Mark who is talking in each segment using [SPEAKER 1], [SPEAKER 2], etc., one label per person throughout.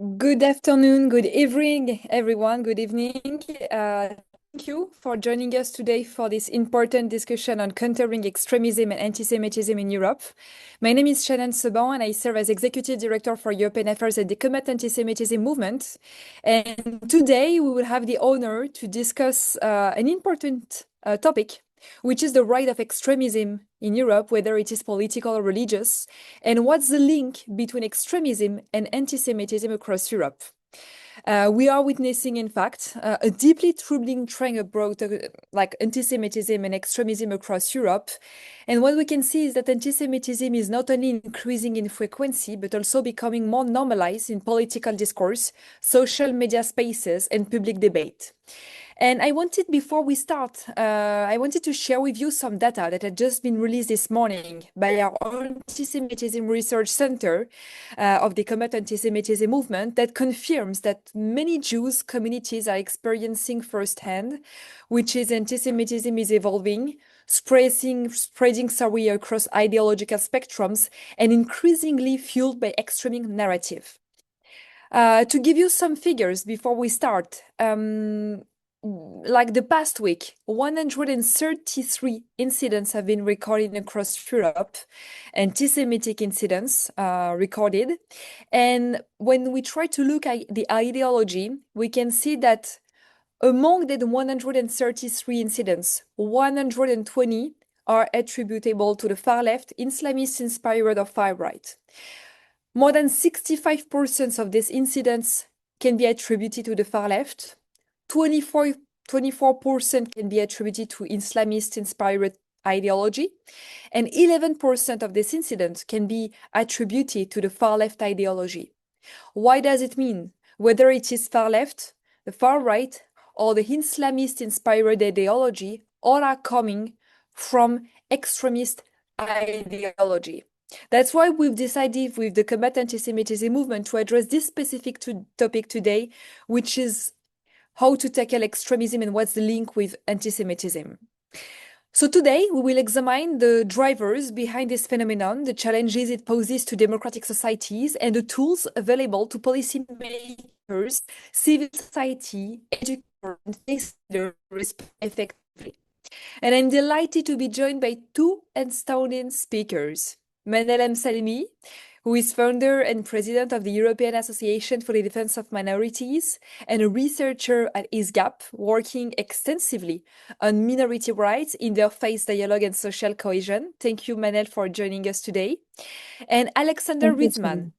[SPEAKER 1] Good afternoon, good evening, everyone. Good evening. Thank you for joining us today for this important discussion on countering extremism and anti-Semitism in Europe. My name is Shannon, Seban, and I serve as Executive Director for European Affairs at the Combat Antisemitism Movement. And today we will have the honor to discuss an important topic, which is the rise of extremism in Europe, whether it is political or religious, and what's the link between extremism and anti-Semitism across Europe. We are witnessing, in fact, a deeply troubling trend abroad, like anti-Semitism and extremism across Europe. And what we can see is that anti-Semitism is not only increasing in frequency, but also becoming more normalized in political discourse, social media spaces, and public debate. And I wanted, before we start, I wanted to share with you some data that had just been released this morning by our Anti-Semitism Research Center of the Combat Antisemitism Movement that confirms that many Jews communities are experiencing firsthand, which is anti-Semitism is evolving, spreading across ideological spectrums, and increasingly fueled by extreme narrative. To give you some figures before we start, like the past week, 133 incidents have been recorded across Europe, anti-Semitic incidents recorded. And when we try to look at the ideology, we can see that among the 133 incidents, 120 are attributable to the far left, Islamist inspired or far right. More than 65% of these incidents can be attributed to the far left. 24% can be attributed to Islamist-inspired ideology, and 11% of these incidents can be attributed to the far-left ideology. Why does it mean? Whether it is far-left, the far-right, or the Islamist-inspired ideology, all are coming from extremist ideology. That's why we've decided with the Combat Antisemitism Movement to address this specific topic today, which is how to tackle extremism and what's the link with anti-Semitism. So today we will examine the drivers behind this phenomenon, the challenges it poses to democratic societies, and the tools available to policymakers, civil society, educators, and stakeholders effectively. And I'm delighted to be joined by two astounding speakers. Manel Msalmi, who is founder and president of the European Association for the Defense of Minorities and a researcher at ISGAP, working extensively on minority rights, interfaith dialogue, and social cohesion. Thank you, Manel, for joining us today. And Alexander
[SPEAKER 2] Thank you,
[SPEAKER 1] Ritzmann,
[SPEAKER 2] Shannon.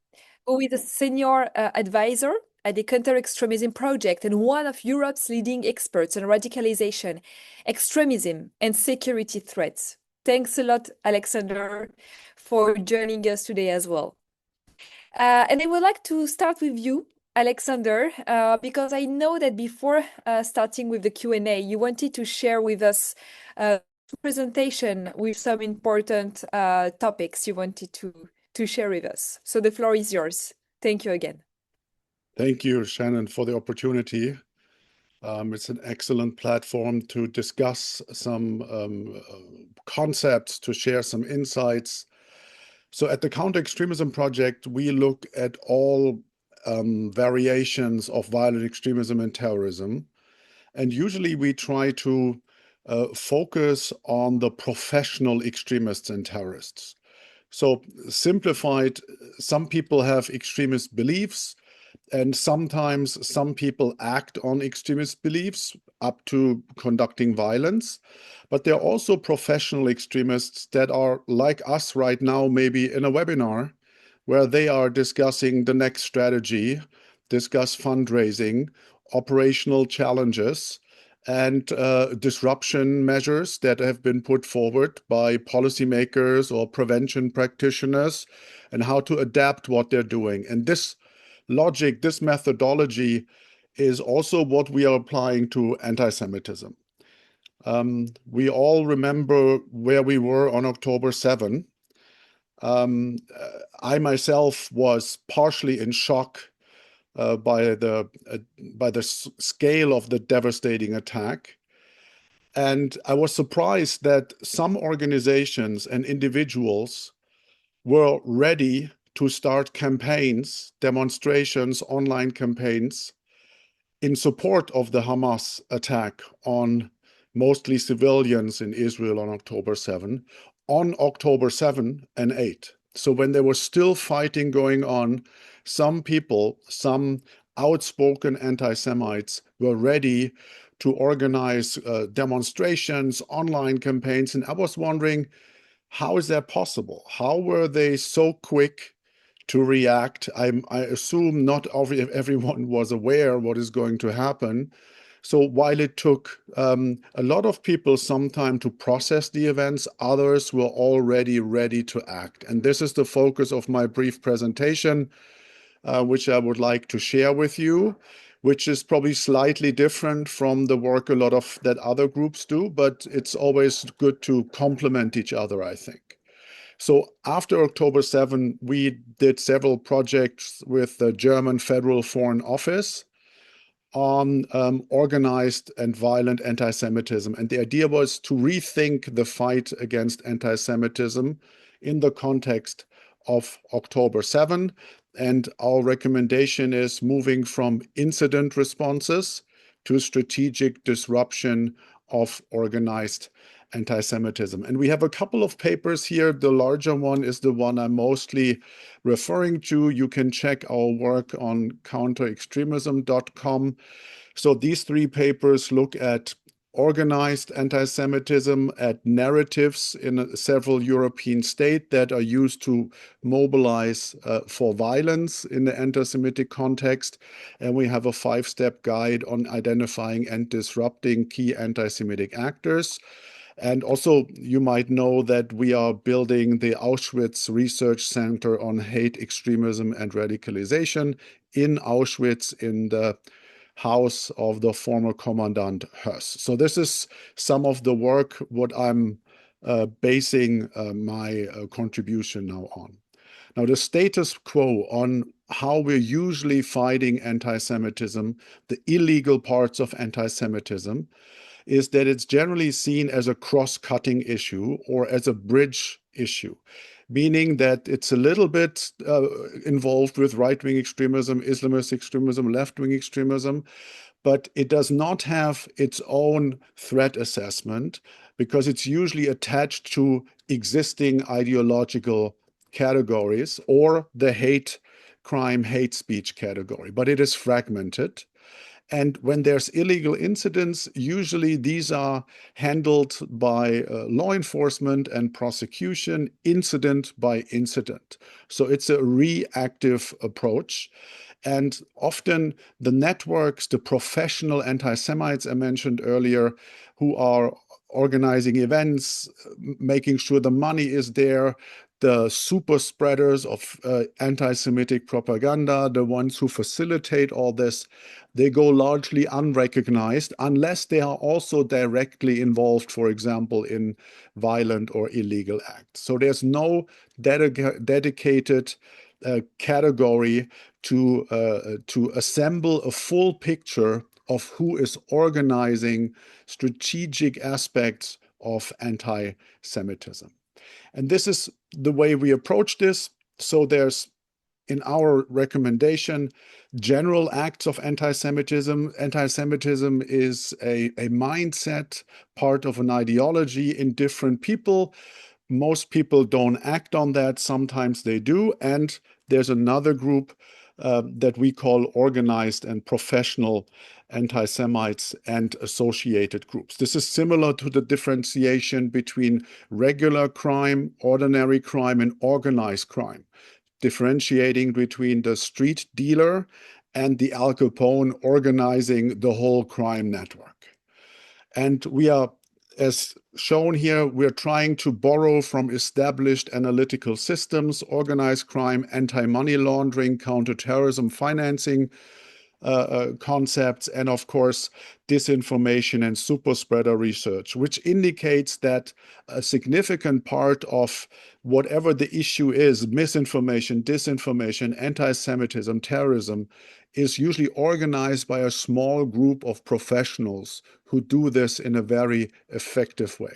[SPEAKER 1] who is a senior advisor at the Counter Extremism Project and one of Europe's leading experts on radicalization, extremism, and security threats. Thanks a lot, Alexander, for joining us today as well. And I would like to start with you, Alexander, because I know that before starting with the Q&A, you wanted to share with us a presentation with some important topics you wanted to share with us. So the floor is yours. Thank you again.
[SPEAKER 2] Thank you, Shannon, for the opportunity. It's an excellent platform to discuss some concepts, to share some insights. So at the Counter Extremism Project, we look at all variations of violent extremism and terrorism. And usually we try to focus on the professional extremists and terrorists. So simplified, some people have extremist beliefs, and sometimes some people act on extremist beliefs up to conducting violence. But there are also professional extremists that are like us right now, maybe in a webinar, where they are discussing the next strategy, discuss fundraising, operational challenges, and disruption measures that have been put forward by policymakers or prevention practitioners, and how to adapt what they're doing. And this logic, this methodology is also what we are applying to anti-Semitism. We all remember where we were on October 7. I myself was partially in shock by the scale of the devastating attack. And I was surprised that some organizations and individuals were ready to start campaigns, demonstrations, online campaigns in support of the Hamas attack on mostly civilians in Israel on October 7, on October 7 and 8. So when there was still fighting going on, some people, some outspoken anti-Semites were ready to organize demonstrations, online campaigns. And I was wondering, how is that possible? How were they so quick to react? I assume not everyone was aware what is going to happen. So while it took a lot of people some time to process the events, others were already ready to act. And this is the focus of my brief presentation, which I would like to share with you, which is probably slightly different from the work a lot of that other groups do, but it's always good to complement each other, I think. So after October 7, we did several projects with the German Federal Foreign Office on organized and violent anti-Semitism. And the idea was to rethink the fight against anti-Semitism in the context of October 7. And our recommendation is moving from incident responses to strategic disruption of organized anti-Semitism. And we have a couple of papers here. The larger one is the one I'm mostly referring to. You can check our work on counterextremism.com. So these three papers look at organized anti-Semitism, at narratives in several European states that are used to mobilize for violence in the anti-Semitic context. And we have a 5-step guide on identifying and disrupting key anti-Semitic actors. And also, you might know that we are building the Auschwitz Research Center on Hate, Extremism, and Radicalization in Auschwitz in the house of the former Commandant Höss. So this is some of the work what I'm basing my contribution now on. Now, the status quo on how we're usually fighting anti-Semitism, the illegal parts of anti-Semitism, is that it's generally seen as a cross-cutting issue or as a bridge issue, meaning that it's a little bit involved with right-wing extremism, Islamist extremism, left-wing extremism, but it does not have its own threat assessment because it's usually attached to existing ideological categories or the hate crime, hate speech category, but it is fragmented. And when there's illegal incidents, usually these are handled by law enforcement and prosecution, incident by incident. So it's a reactive approach. And often the networks, the professional anti-Semites I mentioned earlier, who are organizing events, making sure the money is there, the super spreaders of anti-Semitic propaganda, the ones who facilitate all this, they go largely unrecognized unless they are also directly involved, for example, in violent or illegal acts. So there's no dedicated category to assemble a full picture of who is organizing strategic aspects of anti-Semitism. And this is the way we approach this. So there's, in our recommendation, general acts of anti-Semitism. Anti-Semitism is a mindset, part of an ideology in different people. Most people don't act on that. Sometimes they do. And there's another group that we call organized and professional anti-Semites and associated groups. This is similar to the differentiation between regular crime, ordinary crime, and organized crime, differentiating between the street dealer and the Al Capone organizing the whole crime network. And we are, as shown here, we're trying to borrow from established analytical systems, organized crime, anti-money laundering, counterterrorism financing concepts, and of course, disinformation and super spreader research, which indicates that a significant part of whatever the issue is, misinformation, disinformation, anti-Semitism, terrorism, is usually organized by a small group of professionals who do this in a very effective way.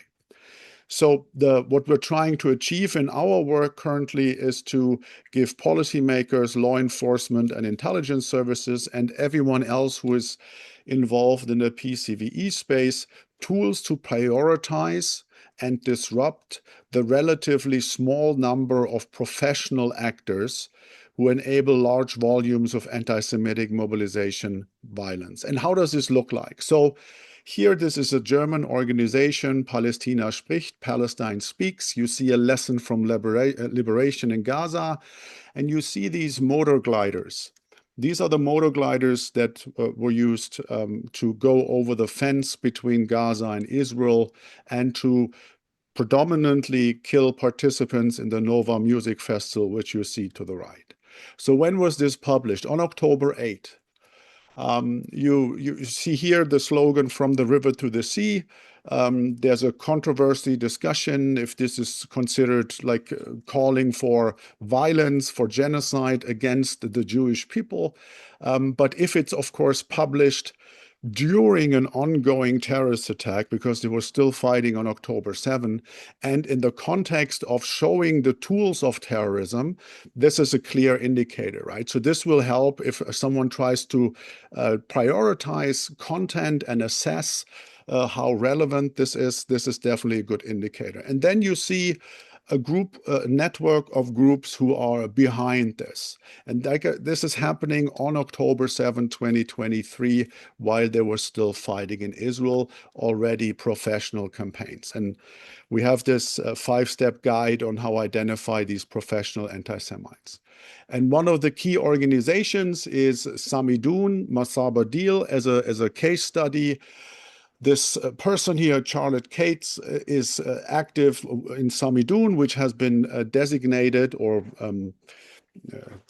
[SPEAKER 2] So what we're trying to achieve in our work currently is to give policymakers, law enforcement, and intelligence services, and everyone else who is involved in the PCVE space tools to prioritize and disrupt the relatively small number of professional actors who enable large volumes of anti-Semitic mobilization violence. And how does this look like? So here, this is a German organization, Palästina spricht, Palestine speaks. You see a lesson from liberation in Gaza, and you see these motor gliders. These are the motor gliders that were used to go over the fence between Gaza and Israel and to predominantly kill participants in the Nova Music Festival, which you see to the right. So when was this published? On October 8th. You see here the slogan "From the river to the sea." There's a controversy discussion if this is considered like calling for violence, for genocide against the Jewish people. But if it's, of course, published during an ongoing terrorist attack, because they were still fighting on October 7, and in the context of showing the tools of terrorism, this is a clear indicator, right? So this will help if someone tries to prioritize content and assess how relevant this is. This is definitely a good indicator. And then you see a network of groups who are behind this. And this is happening on October 7, 2023, while they were still fighting in Israel, already professional campaigns. And we have this 5-step guide on how to identify these professional anti-Semites. And one of the key organizations is Samidun Masar Badil as a case study. This person here, Charlotte Cates, is active in Samidun, which has been designated or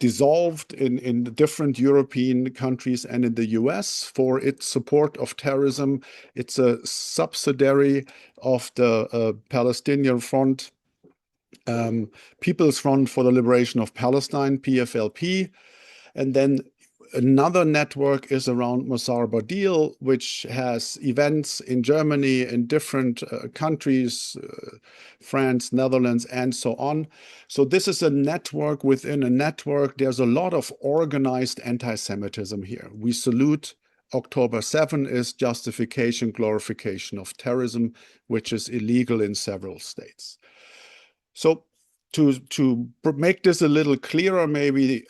[SPEAKER 2] dissolved in different European countries and in the US for its support of terrorism. It's a subsidiary of the Palestinian Front, People's Front for the Liberation of Palestine, PFLP. And then another network is around Masar Badil, which has events in Germany, in different countries, France, Netherlands, and so on. So this is a network within a network. There's a lot of organized anti-Semitism here. We salute October 7 is justification, glorification of terrorism, which is illegal in several states. So to make this a little clearer, maybe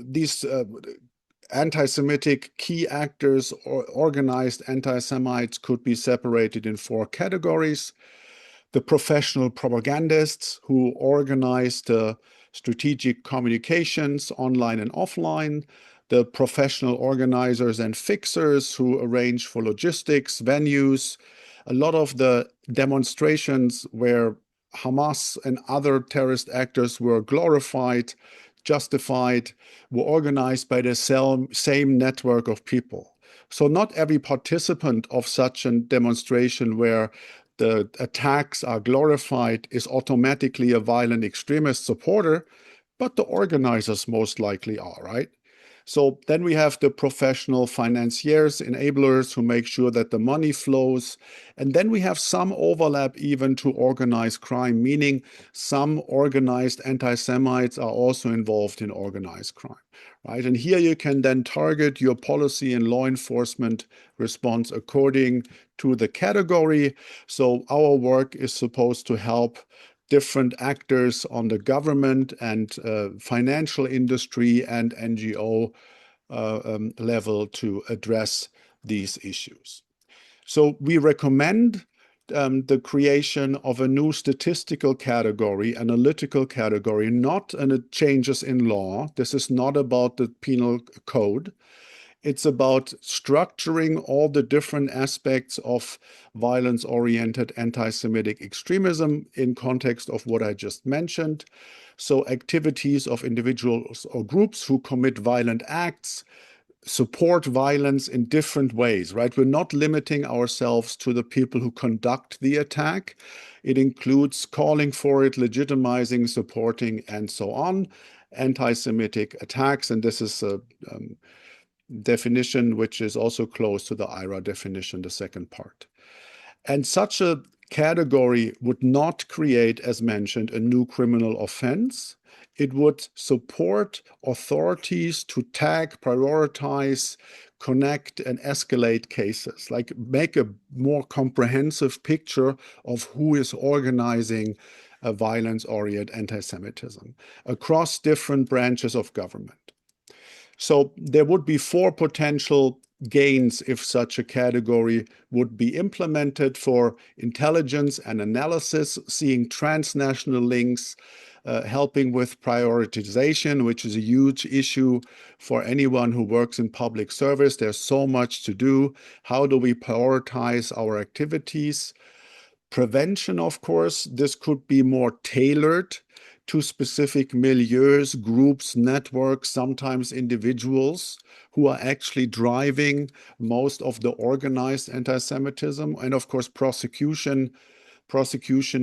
[SPEAKER 2] these anti-Semitic key actors or organized anti-Semites could be separated in 4 categories. The professional propagandists who organize the strategic communications online and offline, the professional organizers and fixers who arrange for logistics, venues. A lot of the demonstrations where Hamas and other terrorist actors were glorified, justified, were organized by the same network of people. So not every participant of such a demonstration where the attacks are glorified is automatically a violent extremist supporter, but the organizers most likely are, right? So then we have the professional financiers, enablers who make sure that the money flows. And then we have some overlap even to organized crime, meaning some organized anti-Semites are also involved in organized crime, right? And here you can then target your policy and law enforcement response according to the category. So our work is supposed to help different actors on the government and financial industry and NGO level to address these issues. So we recommend the creation of a new statistical category, analytical category, not changes in law. This is not about the penal code. It's about structuring all the different aspects of violence-oriented anti-Semitic extremism in context of what I just mentioned. So activities of individuals or groups who commit violent acts, support violence in different ways, right? We're not limiting ourselves to the people who conduct the attack. It includes calling for it, legitimizing, supporting, and so on, anti-Semitic attacks. And this is a definition which is also close to the IRA definition, the second part. And such a category would not create, as mentioned, a new criminal offense. It would support authorities to tag, prioritize, connect, and escalate cases, like make a more comprehensive picture of who is organizing a violence-oriented anti-Semitism across different branches of government. So there would be 4 potential gains if such a category would be implemented: for intelligence and analysis, seeing transnational links, helping with prioritization, which is a huge issue for anyone who works in public service. There's so much to do. How do we prioritize our activities? Prevention, of course, this could be more tailored to specific milieus, groups, networks, sometimes individuals who are actually driving most of the organized anti-Semitism. And of course, prosecution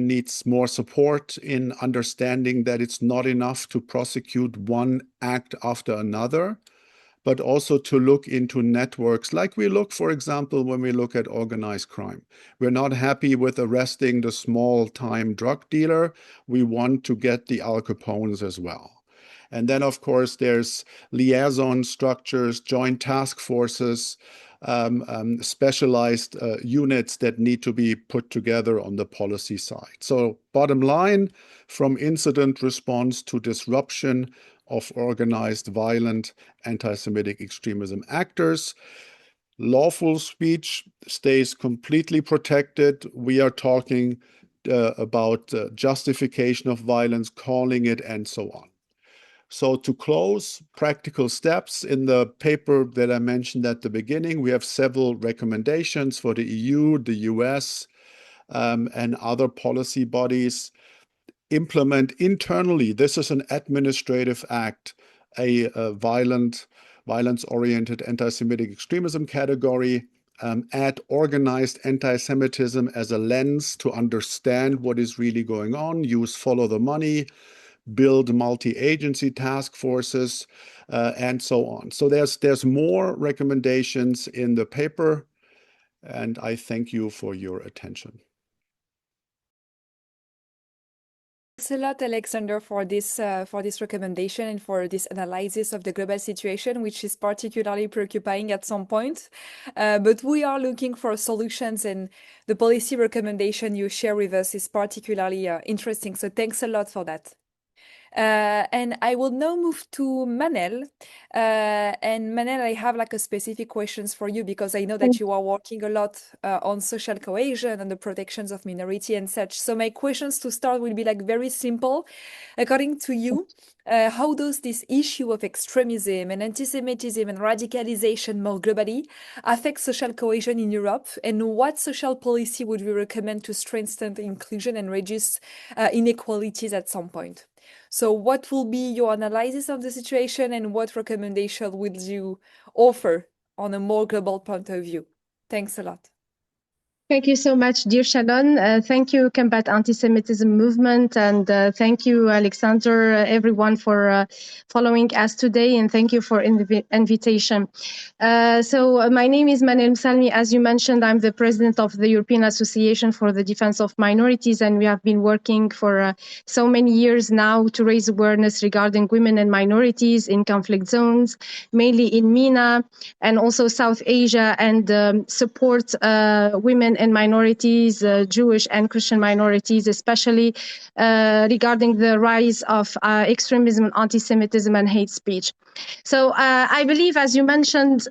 [SPEAKER 2] needs more support in understanding that it's not enough to prosecute one act after another, but also to look into networks like we look, for example, when we look at organized crime. We're not happy with arresting the small-time drug dealer. We want to get the Al Capones as well. And then, of course, there's liaison structures, joint task forces, specialized units that need to be put together on the policy side. So bottom line, from incident response to disruption of organized, violent, anti-Semitic extremism actors, lawful speech stays completely protected. We are talking about justification of violence, calling it, and so on. So to close, practical steps. In the paper that I mentioned at the beginning, we have several recommendations for the EU, the US, and other policy bodies. Implement internally, this is an administrative act, a violence-oriented anti-Semitic extremism category. Add organized anti-Semitism as a lens to understand what is really going on. Use follow the money, build multi-agency task forces, and so on. So there's more recommendations in the paper, and I thank you for your attention.
[SPEAKER 1] Thanks a lot, Alexander, for this recommendation and for this analysis of the global situation, which is particularly preoccupying at some point. But we are looking for solutions, and the policy recommendation you share with us is particularly interesting. So thanks a lot for that. And I will now move to Manel. And Manel, I have like a specific questions for you because I know that you are working a lot on social cohesion and the protections of minority and such. So my questions to start will be like very simple. According to you, how does this issue of extremism and anti-Semitism and radicalization more globally affect social cohesion in Europe? And what social policy would we recommend to strengthen the inclusion and reduce inequalities at some point? So what will be your analysis of the situation and what recommendation will you offer on a more global point of view? Thanks a lot.
[SPEAKER 3] Thank you so much, dear Shannon. Thank you, Combat Antisemitism Movement, and thank you, Alexander, everyone for following us today, and thank you for the invitation. So my name is Manel Msalmi. As you mentioned, I'm the president of the European Association for the Defense of Minorities, and we have been working for so many years now to raise awareness regarding women and minorities in conflict zones, mainly in MENA and also South Asia, and support women and minorities, Jewish and Christian minorities, especially regarding the rise of extremism, anti-Semitism, and hate speech. So I believe, as you mentioned,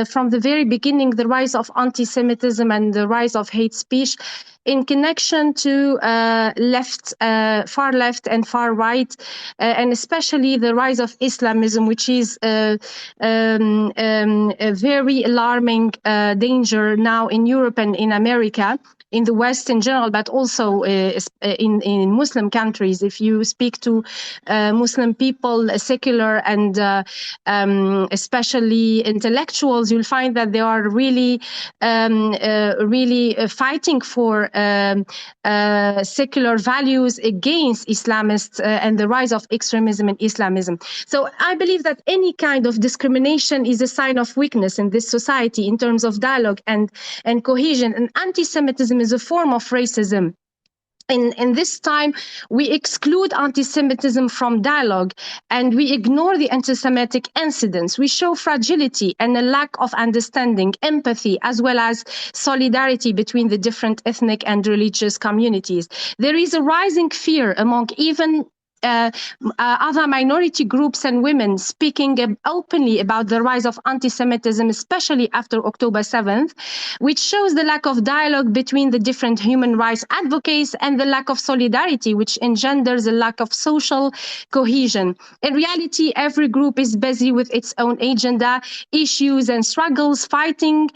[SPEAKER 3] from the very beginning, the rise of anti-Semitism and the rise of hate speech in connection to far left and far right, and especially the rise of Islamism, which is a very alarming danger now in Europe and in America, in the West in general, but also in Muslim countries. If you speak to Muslim people, secular and especially intellectuals, you'll find that they are really fighting for secular values against Islamists and the rise of extremism in Islamism. So I believe that any kind of discrimination is a sign of weakness in this society in terms of dialogue and cohesion. And anti-Semitism anti-Semitism is a form of racism. In this time, we exclude anti-Semitism from dialogue and we ignore the anti-Semitic incidents. We show fragility and a lack of understanding, empathy, as well as solidarity between the different ethnic and religious communities. There is a rising fear among even other minority groups and women speaking openly about the rise of anti-Semitism, especially after October 7th, which shows the lack of dialogue between the different human rights advocates and the lack of solidarity, which engenders a lack of social cohesion. In reality, every group is busy with its own agenda, issues and struggles, fighting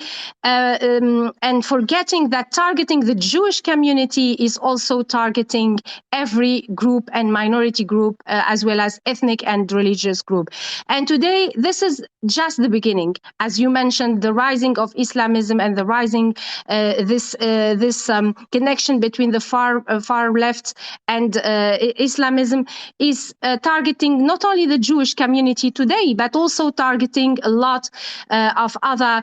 [SPEAKER 3] and forgetting that targeting the Jewish community is also targeting every group and minority group, as well as ethnic and religious group. And today, this is just the beginning. As you mentioned, the rising of Islamism and the rising this connection between the far left and Islamism is targeting not only the Jewish community today, but also targeting a lot of other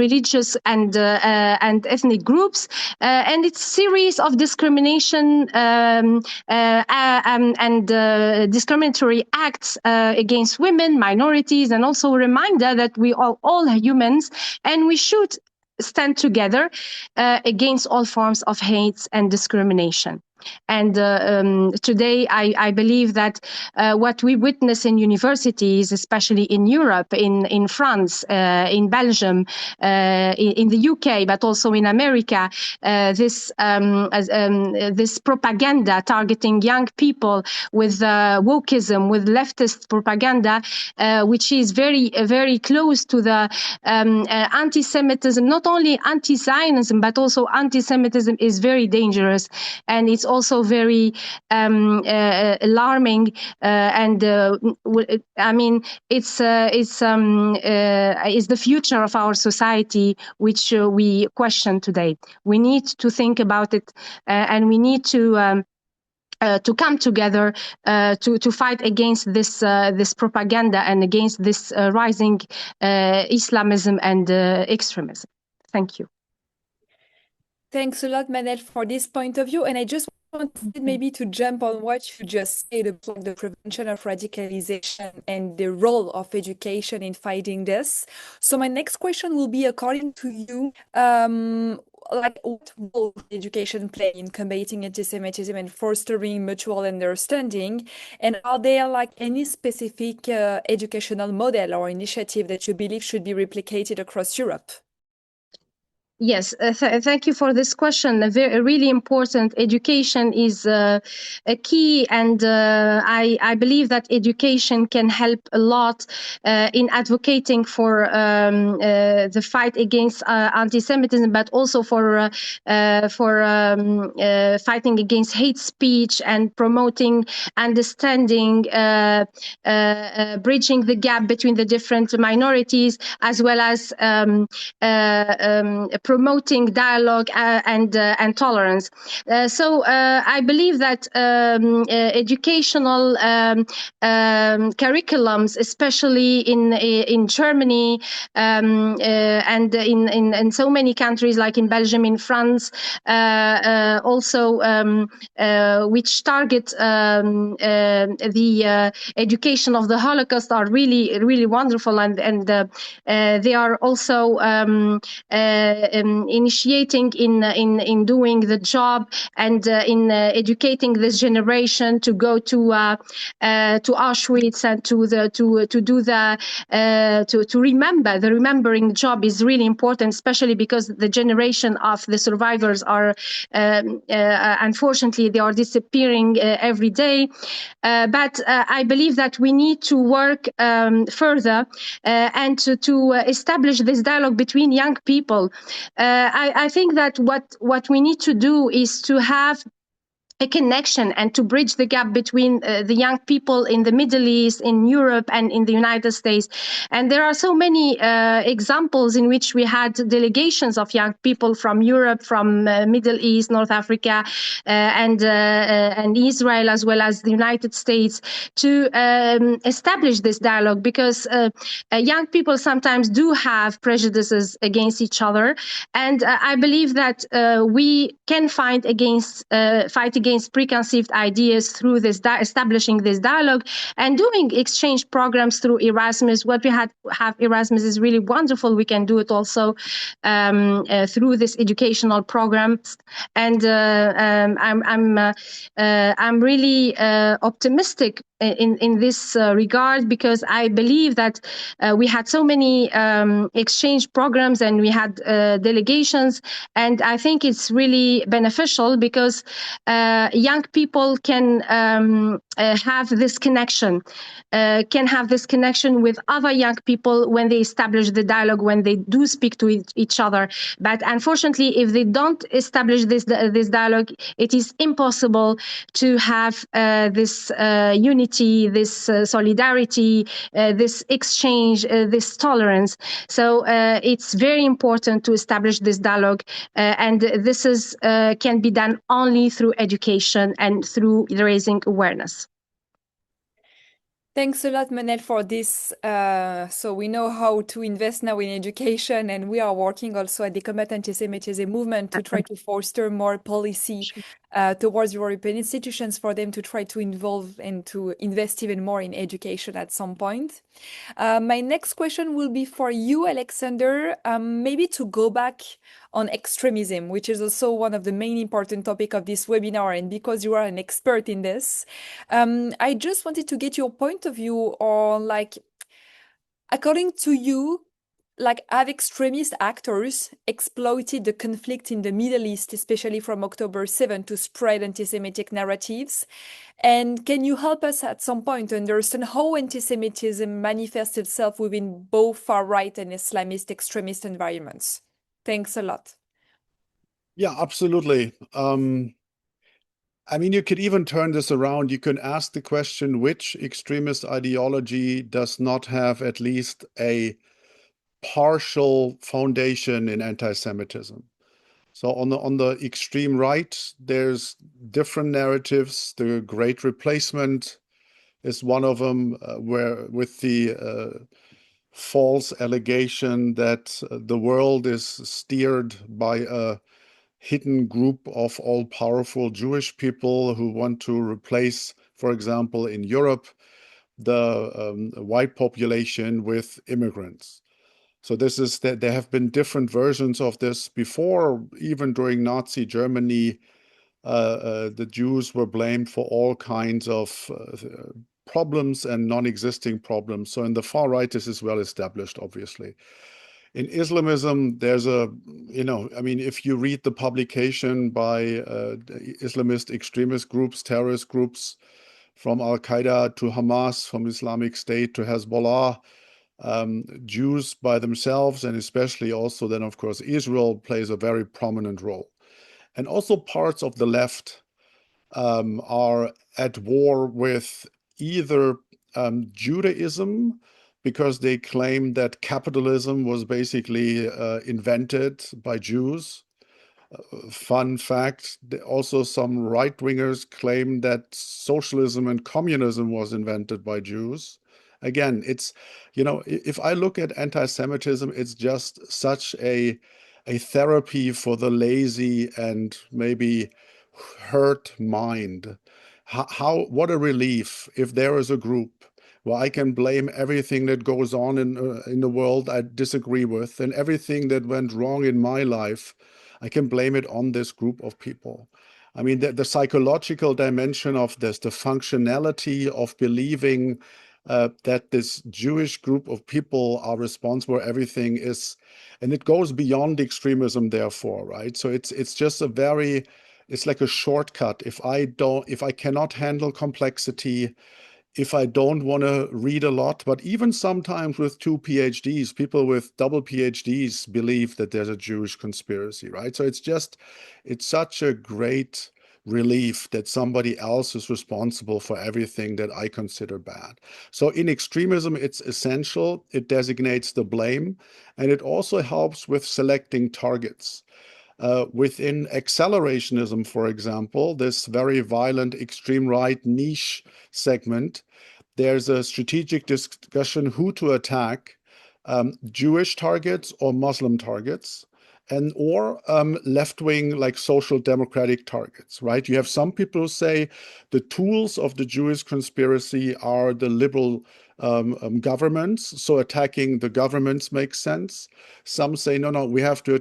[SPEAKER 3] religious and ethnic groups, and it's a series of discrimination and discriminatory acts against women, minorities, and also a reminder that we are all humans and we should stand together against all forms of hate and discrimination. And today, I believe that what we witness in universities, especially in Europe, in France, in Belgium, in the UK, but also in America, this propaganda targeting young people with wokeism, with leftist propaganda, which is very, very close to the anti-Semitism, not only anti-Zionism, but also anti-Semitism is very dangerous. And it's also very alarming, and I mean, it's the future of our society, which we question today. We need to think about it, and we need to come together to fight against this propaganda and against this rising Islamism and extremism. Thank you.
[SPEAKER 1] Thanks a lot, Manel, for this point of view. And I just wanted maybe to jump on what you just said about the prevention of radicalization and the role of education in fighting this. So my next question will be, according to you, like what role does education play in combating anti-Semitism and fostering mutual understanding? And are there like any specific educational model or initiative that you believe should be replicated across Europe?
[SPEAKER 3] Yes, thank you for this question. A really important. Education is a key, and I believe that education can help a lot in advocating for the fight against anti-Semitism, but also for fighting against hate speech and promoting understanding, bridging the gap between the different minorities, as well as promoting dialogue and tolerance. So I believe that educational curriculums, especially in Germany and in so many countries like in Belgium, in France, also which target the education of the Holocaust, are really, really wonderful, and they are also initiating in doing the job and in educating this generation to go to Auschwitz and to remember. The remembering job is really important, especially because the generation of the survivors are unfortunately they are disappearing every day. But I believe that we need to work further and to establish this dialogue between young people. I think that what we need to do is to have a connection and to bridge the gap between the young people in the Middle East, in Europe, and in the United States. And there are so many examples in which we had delegations of young people from Europe, from Middle East, North Africa, and Israel, as well as the United States, to establish this dialogue, because young people sometimes do have prejudices against each other. And I believe that we can fight against preconceived ideas through this establishing this dialogue and doing exchange programs through Erasmus. What we have Erasmus is really wonderful. We can do it also through this educational programs. And I'm really optimistic in this regard, because I believe that we had so many exchange programs and we had delegations, and I think it's really beneficial because young people can have this connection, with other young people when they establish the dialogue, when they do speak to each other. But unfortunately, if they don't establish this dialogue, it is impossible to have this unity, this solidarity, this exchange, this tolerance. So it's very important to establish this dialogue, and this can be done only through education and through raising awareness.
[SPEAKER 1] Thanks a lot, Manel, for this. So we know how to invest now in education, and we are working also at the Combat Antisemitism Movement to try to foster more policy towards European institutions for them to try to involve and to invest even more in education at some point. My next question will be for you, Alexander, maybe to go back on extremism, which is also one of the main important topic of this webinar. And because you are an expert in this, I just wanted to get your point of view on, like, according to you, like, have extremist actors exploited the conflict in the Middle East, especially from October 7, to spread anti-Semitic narratives? And can you help us at some point understand how anti-Semitism manifests itself within both far-right and Islamist extremist environments? Thanks a lot.
[SPEAKER 2] Yeah, absolutely. I mean, you could even turn this around. You can ask the question, which extremist ideology does not have at least a partial foundation in anti-Semitism? So on the extreme right, there's different narratives. The Great Replacement is one of them, where with the false allegation that the world is steered by a hidden group of all-powerful Jewish people who want to replace, for example, in Europe, the white population with immigrants. So this is that there have been different versions of this before. Even during Nazi Germany, the Jews were blamed for all kinds of problems and non-existing problems. So in the far right, this is well established, obviously. In Islamism, there's I mean, if you read the publication by Islamist extremist groups, terrorist groups, from Al-Qaeda to Hamas, from Islamic State to Hezbollah, Jews by themselves, and especially also then, of course, Israel plays a very prominent role. And also parts of the left are at war with either Judaism, because they claim that capitalism was basically invented by Jews. Fun fact, also some right-wingers claim that socialism and communism was invented by Jews. Again, it's, if I look at anti-Semitism, it's just such a therapy for the lazy and maybe hurt mind. What a relief if there is a group where I can blame everything that goes on in the world I disagree with, and everything that went wrong in my life, I can blame it on this group of people. I mean, the psychological dimension of this, the functionality of believing that this Jewish group of people are responsible for everything is, and it goes beyond extremism, therefore, right? So it's just it's like a shortcut. If I cannot handle complexity, if I don't want to read a lot, but even sometimes with 2 PhDs, people with double PhDs believe that there's a Jewish conspiracy, right? So it's such a great relief that somebody else is responsible for everything that I consider bad. So in extremism, it's essential. It designates the blame, and it also helps with selecting targets. Within accelerationism, for example, this very violent extreme right niche segment, there's a strategic discussion who to attack, Jewish targets or Muslim targets, and or left-wing like social democratic targets, right? You have some people who say the tools of the Jewish conspiracy are the liberal governments, so attacking the governments makes sense. Some say, no, we have to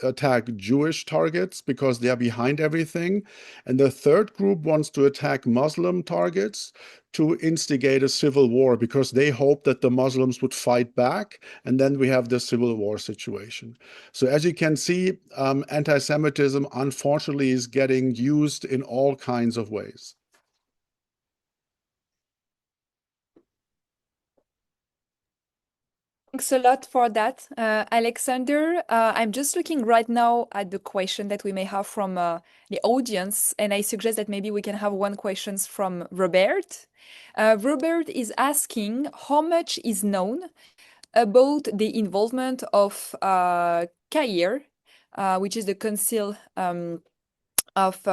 [SPEAKER 2] attack Jewish targets because they are behind everything. And the third group wants to attack Muslim targets to instigate a civil war because they hope that the Muslims would fight back, and then we have the civil war situation. So as you can see, anti-Semitism unfortunately is getting used in all kinds of ways.
[SPEAKER 1] Thanks a lot for that, Alexander. I'm just looking right now at the question that we may have from the audience, and I suggest that maybe we can have one question from Robert. Robert is asking how much is known about the involvement of CAIR, which is the Council of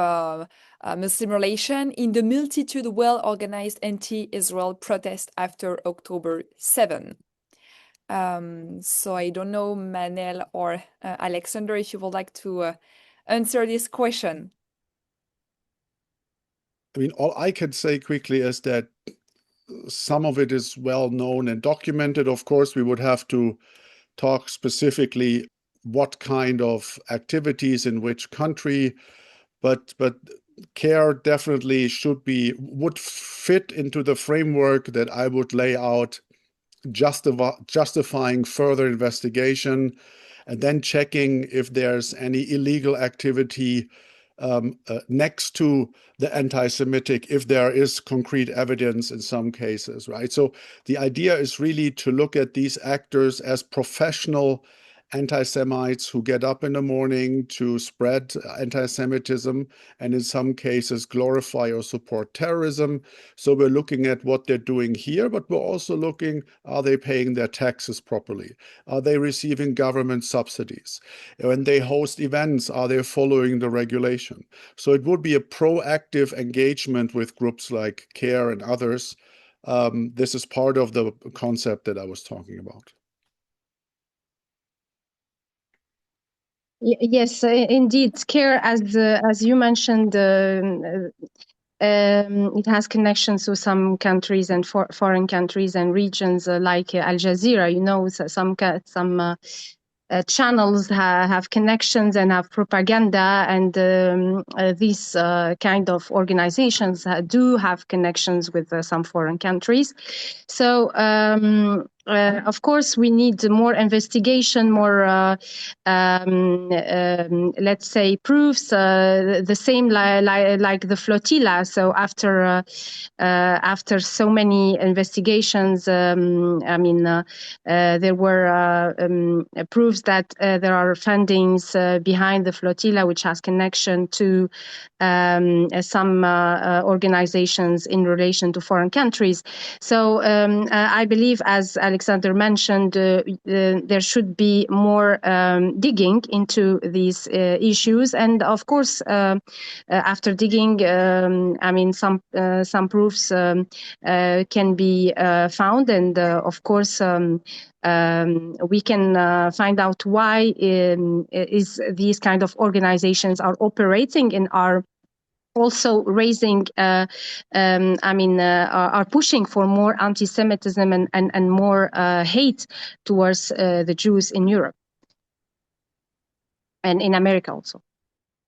[SPEAKER 1] Muslim Relations, in the multitude well-organized anti-Israel protest after October 7. So I don't know, Manel or Alexander, if you would like to answer this question.
[SPEAKER 2] I mean, all I can say quickly is that some of it is well known and documented. Of course, we would have to talk specifically what kind of activities in which country, but CARE definitely would fit into the framework that I would lay out, justifying further investigation and then checking if there's any illegal activity next to the anti-Semitic, if there is concrete evidence in some cases, right? So the idea is really to look at these actors as professional anti-Semites who get up in the morning to spread anti-Semitism and in some cases glorify or support terrorism. So we're looking at what they're doing here, but we're also looking, are they paying their taxes properly? Are they receiving government subsidies? When they host events, are they following the regulation? So it would be a proactive engagement with groups like CARE and others. This is part of the concept that I was talking about.
[SPEAKER 3] Yes, indeed. CARE, as you mentioned, it has connections to some countries and foreign countries and regions like Al Jazeera. You know, some channels have connections and have propaganda, and these kind of organizations do have connections with some foreign countries. So of course, we need more investigation, more, let's say, proofs. The same like the flotilla. So after so many investigations, I mean, there were proofs that there are fundings behind the flotilla, which has connection to some organizations in relation to foreign countries. So I believe, as Alexander mentioned, there should be more digging into these issues. And of course, after digging, I mean, some proofs can be found. And of course, we can find out why is these kind of organizations are operating and are also raising, I mean, are pushing for more anti-Semitism and more hate towards the Jews in Europe and in America also.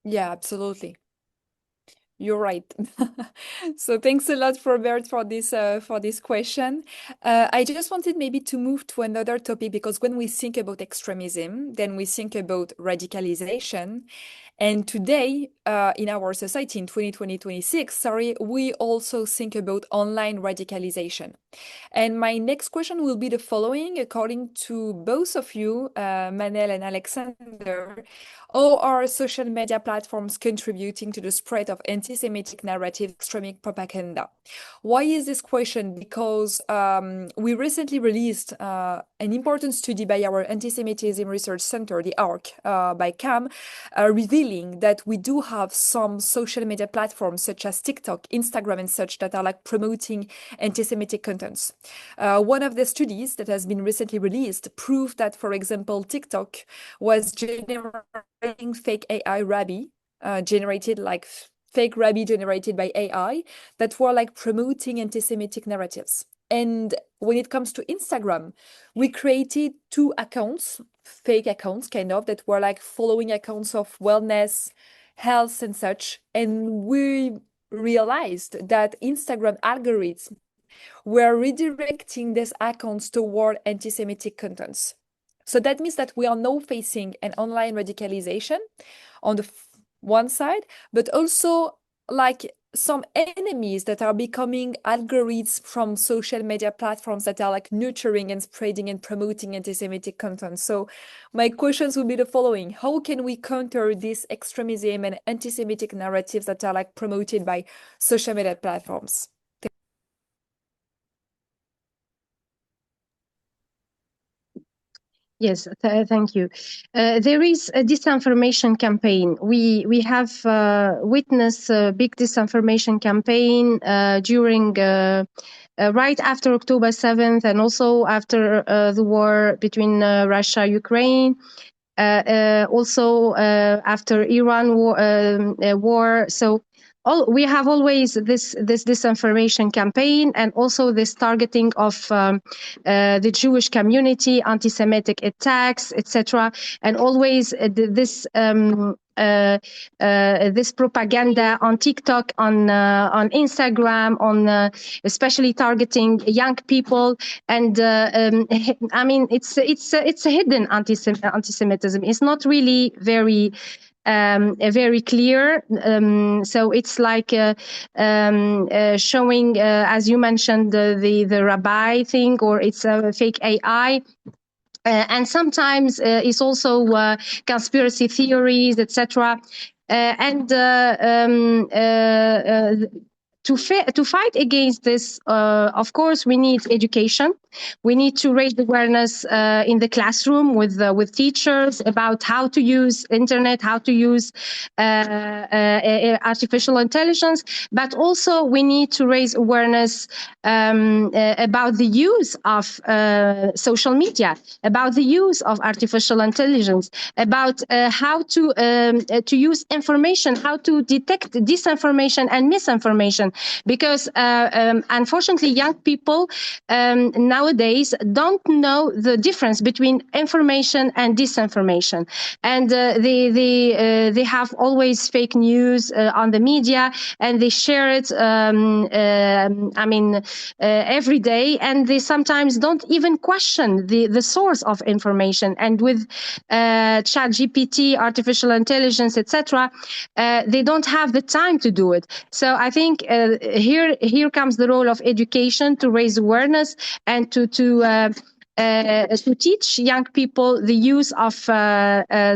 [SPEAKER 1] Yeah, absolutely. You're right. So thanks a lot, Robert, for this question. I just wanted maybe to move to another topic, because when we think about extremism, then we think about radicalization. And today, in our society in 2026, we also think about online radicalization. And my next question will be the following. According to both of you, Manel and Alexander, how are social media platforms contributing to the spread of anti-Semitic narrative, extremist propaganda? Why is this question? Because we recently released an important study by our Anti-Semitism Research Center, the ARC, by CAM, revealing that we do have some social media platforms such as TikTok, Instagram, and such that are like promoting anti-Semitic contents. One of the studies that has been recently released proved that, for example, TikTok was generating fake AI rabbi, generated like fake rabbi generated by AI that were like promoting anti-Semitic narratives. And when it comes to Instagram, we created 2 accounts, fake accounts kind of, that were like following accounts of wellness, health and such. And we realized that Instagram algorithms were redirecting these accounts toward anti-Semitic contents. So that means that we are now facing an online radicalization on the one side, but also like some enemies that are becoming algorithms from social media platforms that are like nurturing and spreading and promoting anti-Semitic content. So my questions would be the following: how can we counter this extremism and anti-Semitic narratives that are like promoted by social media platforms?
[SPEAKER 3] Yes, thank you. There is a disinformation campaign. We have witnessed a big disinformation campaign during right after October 7th, and also after the war between Russia and Ukraine. Also after Iran war. So we have always this disinformation campaign, and also this targeting of the Jewish community, anti-Semitic attacks, etc., and always this propaganda on TikTok, on Instagram, on especially targeting young people. And I mean, it's a hidden anti-Semitism. It's not really very clear. So it's like showing, as you mentioned, the rabbi thing, or it's a fake AI. And sometimes it's also conspiracy theories, etc. To fight against this, of course, we need education. We need to raise awareness in the classroom with teachers about how to use internet, how to use artificial intelligence. But also we need to raise awareness about the use of social media, about the use of artificial intelligence, about how to use information, how to detect disinformation and misinformation. Because unfortunately, young people nowadays don't know the difference between information and disinformation, and they have always fake news on the media, and they share it. Every day, and they sometimes don't even question the source of information. And with ChatGPT, artificial intelligence, etc., they don't have the time to do it. So I think here comes the role of education, to raise awareness and to teach young people the use of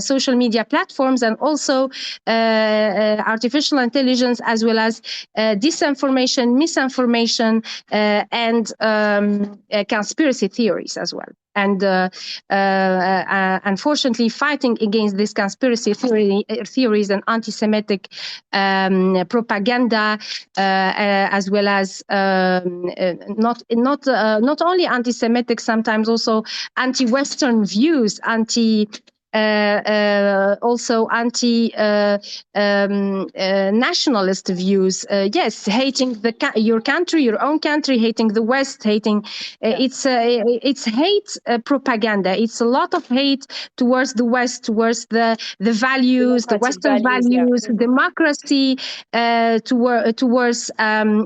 [SPEAKER 3] social media platforms, and also artificial intelligence, as well as disinformation, misinformation, and conspiracy theories as well. And unfortunately, fighting against this conspiracy theories and anti-Semitic propaganda, as well as not only anti-Semitic, sometimes also anti-Western views, also anti-nationalist views. Yes, hating your country, your own country, hating the West, hating. It's hate propaganda. It's a lot of hate towards the West, towards the values, the Western values, democracy, towards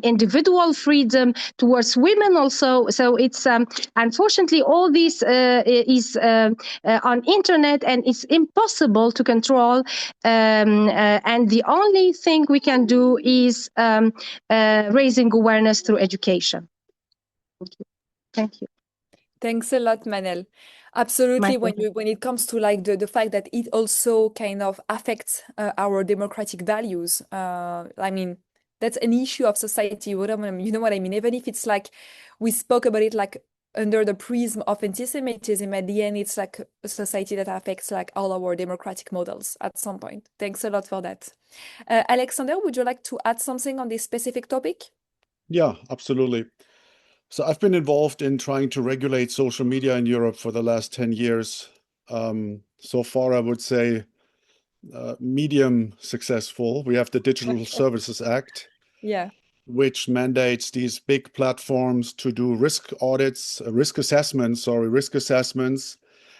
[SPEAKER 3] individual freedom, towards women also. So it's unfortunately all this is on internet, and it's impossible to control. And the only thing we can do is raising awareness through education. Thank you.
[SPEAKER 1] Thanks a lot, Manel. Absolutely. When it comes to like the fact that it also kind of affects our democratic values, I mean, that's an issue of society. You know what I mean? Even if it's like we spoke about it like under the prism of anti-Semitism, at the end, it's like a society that affects like all our democratic models at some point. Thanks a lot for that. Alexander, would you like to add something on this specific topic?
[SPEAKER 2] Yeah, absolutely. So I've been involved in trying to regulate social media in Europe for the last 10 years. So far, I would say medium successful. We have the Digital Services Act,
[SPEAKER 1] Yeah.
[SPEAKER 2] which mandates these big platforms to do risk assessments,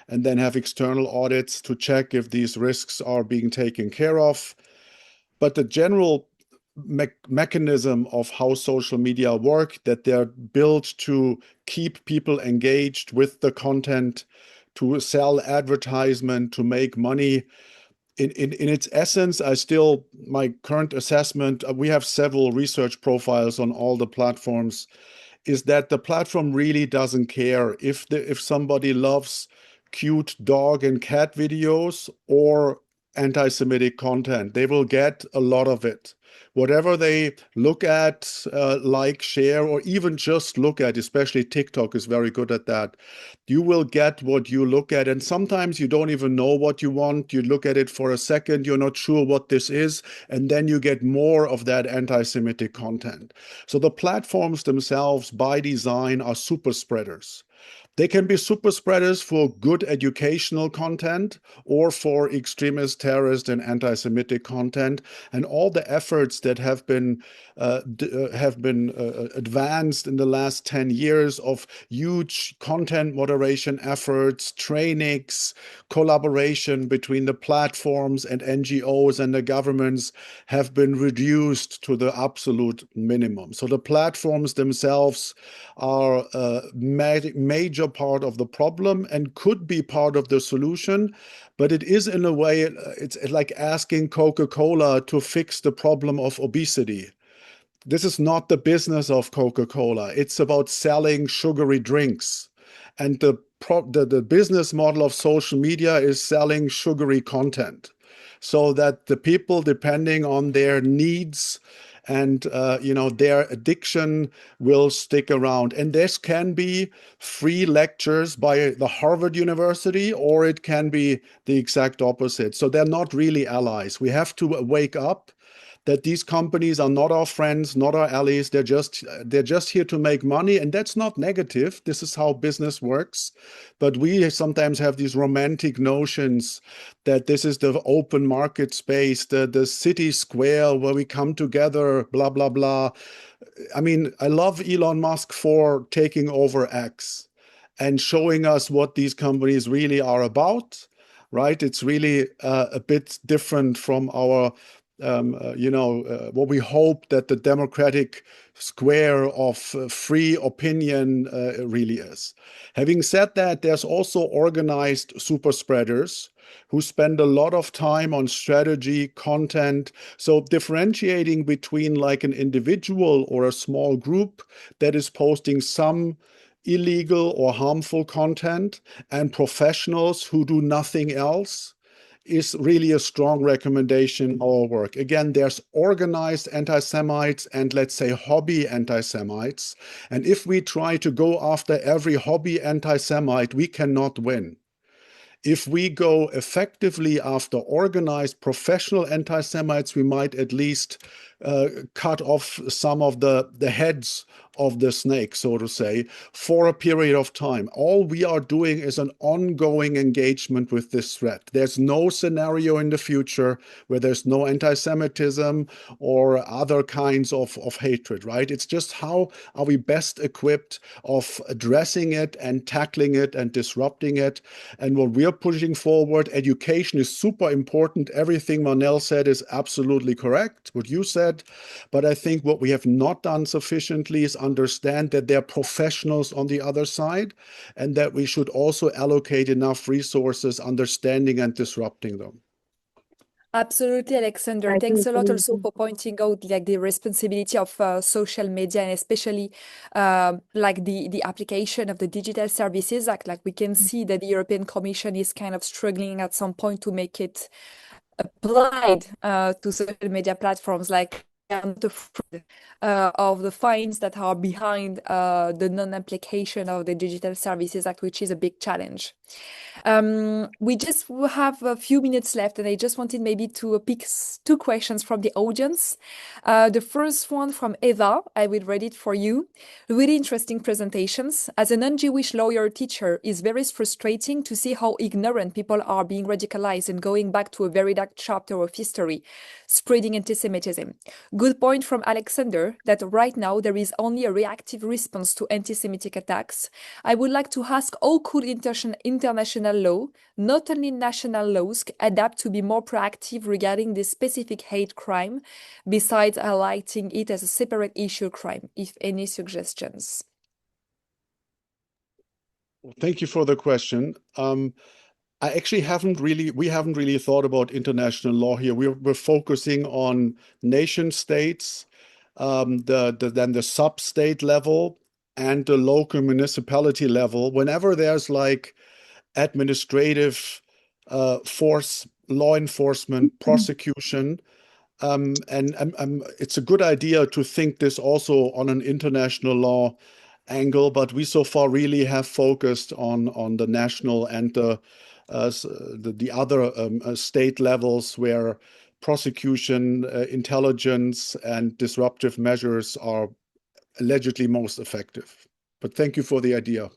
[SPEAKER 2] and then have external audits to check if these risks are being taken care of. But the general mechanism of how social media work, that they're built to keep people engaged with the content, to sell advertisement, to make money. In its essence, my current assessment, we have several research profiles on all the platforms, is that the platform really doesn't care if somebody loves cute dog and cat videos or anti-Semitic content. They will get a lot of it. Whatever they look at, like, share, or even just look at, especially TikTok is very good at that. You will get what you look at. And sometimes you don't even know what you want. You look at it for a second, you're not sure what this is, and then you get more of that anti-Semitic content. So the platforms themselves, by design, are super spreaders. They can be super spreaders for good educational content or for extremist, terrorist, and anti-Semitic content. And all the efforts that have been advanced in the last 10 years of huge content moderation efforts, trainings, collaboration between the platforms and NGOs and the governments have been reduced to the absolute minimum. So the platforms themselves are a major part of the problem and could be part of the solution. But it is, in a way, it's like asking Coca-Cola to fix the problem of obesity. This is not the business of Coca-Cola. It's about selling sugary drinks. And the business model of social media is selling sugary content, so that the people, depending on their needs and their addiction, will stick around. And this can be free lectures by the Harvard University, or it can be the exact opposite. So they're not really allies. We have to wake up that these companies are not our friends, not our allies. They're just here to make money, and that's not negative. This is how business works. But we sometimes have these romantic notions that this is the open market space, the city square where we come together, blah, blah, blah. I mean, I love Elon Musk for taking over X and showing us what these companies really are about, right? It's really a bit different from our what we hope that the democratic square of free opinion really is. Having said that, there's also organized super spreaders who spend a lot of time on strategy, content. So differentiating between like an individual or a small group that is posting some illegal or harmful content and professionals who do nothing else is really a strong recommendation in our work. Again, there's organized anti-Semites and, let's say, hobby anti-Semites. And if we try to go after every hobby anti-Semite, we cannot win. If we go effectively after organized professional anti-Semites, we might at least cut off some of the heads of the snake, so to say, for a period of time. All we are doing is an ongoing engagement with this threat. There's no scenario in the future where there's no anti-Semitism or other kinds of hatred, right? It's just how are we best equipped of addressing it and tackling it and disrupting it. And what we are pushing forward, education is super important. Everything Manel said is absolutely correct, what you said. But I think what we have not done sufficiently is understand that there are professionals on the other side, and that we should also allocate enough resources understanding and disrupting them.
[SPEAKER 1] Absolutely, Alexander.
[SPEAKER 3] I
[SPEAKER 1] Thanks
[SPEAKER 3] think
[SPEAKER 1] a lot also for pointing out like the responsibility of social media and especially like the application of the Digital Services Act. Like we can see that the European Commission is kind of struggling at some point to make it applied to social media platforms. Like I'm not afraid of the fines that are behind the non-application of the Digital Services Act, which is a big challenge. We just have a few minutes left, and I just wanted maybe to pick two questions from the audience. The first one from Eva, I will read it for you. Really interesting presentations. As a non-Jewish lawyer teacher, it's very frustrating to see how ignorant people are being radicalized and going back to a very dark chapter of history, spreading anti-Semitism. Good point from Alexander that right now there is only a reactive response to anti-Semitic attacks. I would like to ask how could international law, not only national laws, adapt to be more proactive regarding this specific hate crime, besides highlighting it as a separate issue crime, if any suggestions?
[SPEAKER 2] Thank you for the question. We haven't really thought about international law here. We're focusing on nation states, then the sub-state level and the local municipality level. Whenever there's like administrative force, law enforcement, prosecution, and it's a good idea to think this also on an international law angle, but we so far really have focused on the national and the other state levels where prosecution, intelligence, and disruptive measures are allegedly most effective. But thank you for the idea.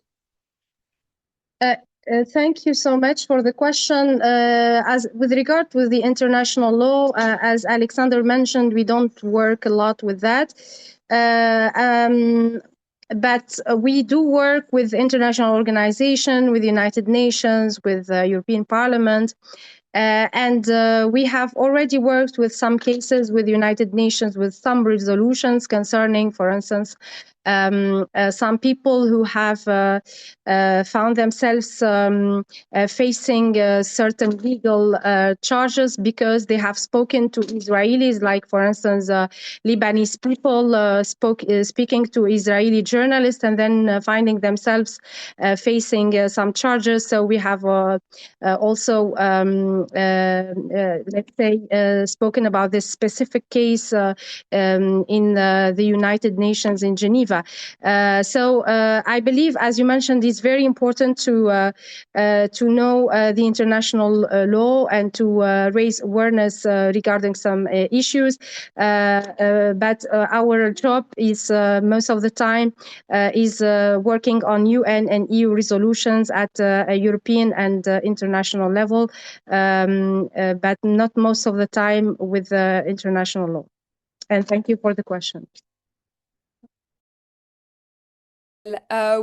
[SPEAKER 3] Thank you so much for the question. As with regard to the international law, as Alexander mentioned, we don't work a lot with that. But we do work with international organizations, with the United Nations, with the European Parliament. And we have already worked with some cases with the United Nations with some resolutions concerning, for instance, some people who have found themselves facing certain legal charges because they have spoken to Israelis, like, for instance, Lebanese people speaking to Israeli journalists and then finding themselves facing some charges. So we have also, let's say, spoken about this specific case in the United Nations in Geneva. So I believe, as you mentioned, it's very important to know the international law and to raise awareness regarding some issues. But our job is most of the time is working on UN and EU resolutions at a European and international level, but not most of the time with international law. And thank you for the question.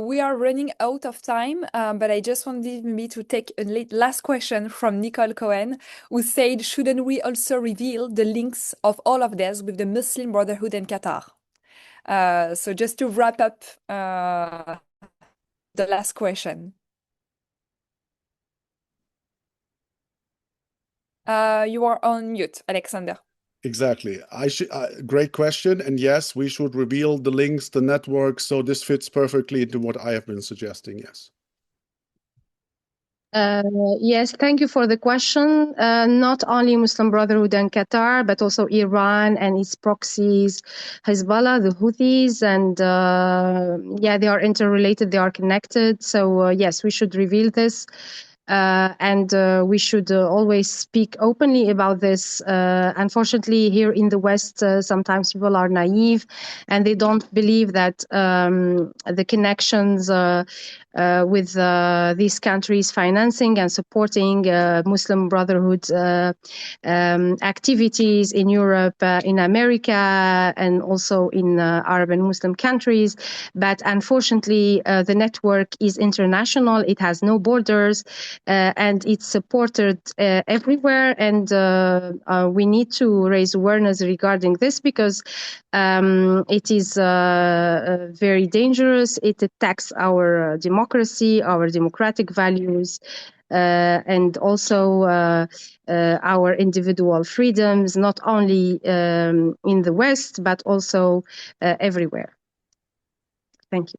[SPEAKER 1] We are running out of time, but I just wanted maybe to take a last question from Nicole Cohen, who said, shouldn't we also reveal the links of all of this with the Muslim Brotherhood in Qatar? So just to wrap up the last question. You are on mute, Alexander.
[SPEAKER 2] Exactly. Great question. And yes, we should reveal the links, the networks. So this fits perfectly into what I have been suggesting. Yes.
[SPEAKER 3] Yes, thank you for the question. Not only Muslim Brotherhood and Qatar, but also Iran and its proxies, Hezbollah, the Houthis, and yeah, they are interrelated, they are connected. So yes, we should reveal this. And we should always speak openly about this. Unfortunately, here in the West, sometimes people are naive and they don't believe that the connections with these countries financing and supporting Muslim Brotherhood activities in Europe, in America, and also in Arab and Muslim countries. But unfortunately, the network is international. It has no borders. and it's supported everywhere. And we need to raise awareness regarding this because it is very dangerous. It attacks our democracy, our democratic values, and also our individual freedoms, not only in the West, but also everywhere. Thank you.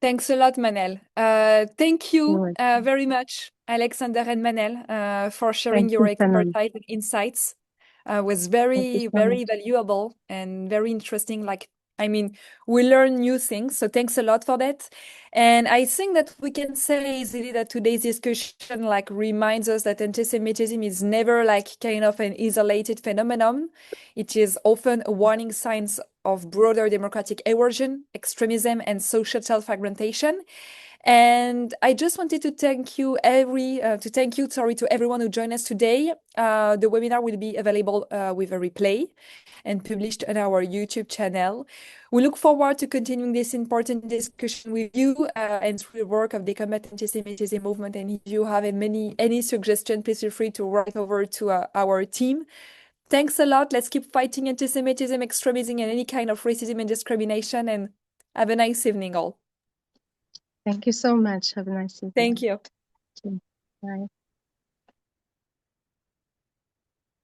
[SPEAKER 1] Thanks a lot, Manel. Thank you very much, Alexander and Manel, for sharing your expertise and insights. Was very, very valuable and very interesting. We learn new things. So thanks a lot for that. And I think that we can say easily that today's discussion reminds us that anti-Semitism is never kind of an isolated phenomenon. It is often a warning signs of broader democratic erosion, extremism, and social self-fragmentation. And I just wanted to thank you to everyone who joined us today. The webinar will be available with a replay and published on our YouTube channel. We look forward to continuing this important discussion with you and through the work of the Combat Antisemitism Movement. And if you have any suggestion, please feel free to write over to our team. Thanks a lot. Let's keep fighting anti-Semitism, extremism, and any kind of racism and discrimination. And have a nice evening, all.
[SPEAKER 3] Thank you so much. Have a nice evening.
[SPEAKER 1] Thank you.
[SPEAKER 3] Bye.